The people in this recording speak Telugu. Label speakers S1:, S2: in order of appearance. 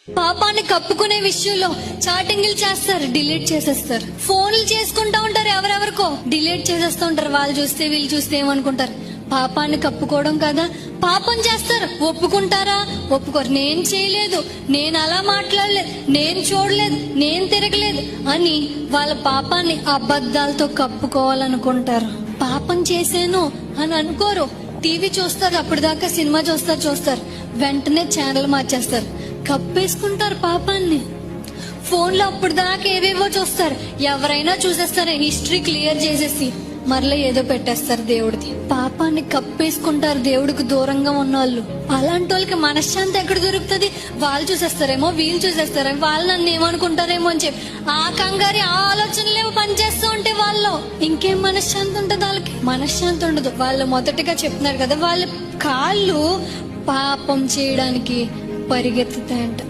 S1: పాపాన్ని కప్పుకునే విషయంలో చాటింగ్లు చేస్తారు, డిలీట్ చేసేస్తారు. ఫోన్లు చేసుకుంటా ఉంటారు, ఎవరెవరికో డిలీట్ చేసేస్తూ ఉంటారు. వాళ్ళు చూస్తే వీళ్ళు చూస్తే ఏమనుకుంటారు. పాపాన్ని కప్పుకోవడం కదా, పాపం చేస్తారు. ఒప్పుకుంటారా? ఒప్పుకోరు. నేను చేయలేదు, నేను అలా మాట్లాడలేదు, నేను చూడలేదు, నేను తిరగలేదు అని వాళ్ళ పాపాన్ని అబద్ధాలతో కప్పుకోవాలనుకుంటారు. పాపం చేశాను అని అనుకోరు. టీవీ చూస్తారు, అప్పటిదాకా సినిమా చూస్తారు, వెంటనే ఛానల్ మార్చేస్తారు, కప్పేసుకుంటారు పాపాన్ని. ఫోన్ లో అప్పటిదాకా ఏవేవో చూస్తారు, ఎవరైనా చూసేస్తారు, హిస్టరీ క్లియర్ చేసేసి మరలా ఏదో పెట్టేస్తారు దేవుడిది. పాపాన్ని కప్పేసుకుంటారు దేవుడికి దూరంగా ఉన్న వాళ్ళు. అలాంటి వాళ్ళకి మనశ్శాంతి ఎక్కడ దొరుకుతుంది? వాళ్ళు చూసేస్తారేమో, వీళ్ళు చూసేస్తారేమో, వాళ్ళు నన్ను ఏమనుకుంటారేమో అని చెప్పి ఆ కంగారి ఆ ఆలోచనలేమో పనిచేస్తూ ఉంటే వాళ్ళు ఇంకేం మనశ్శాంతి ఉంటుంది? వాళ్ళకి మనశ్శాంతి ఉండదు. వాళ్ళు మొదటగా చెప్తున్నారు కదా, వాళ్ళ కాళ్ళు పాపం చేయడానికి పరిగెత్తుతాయంట.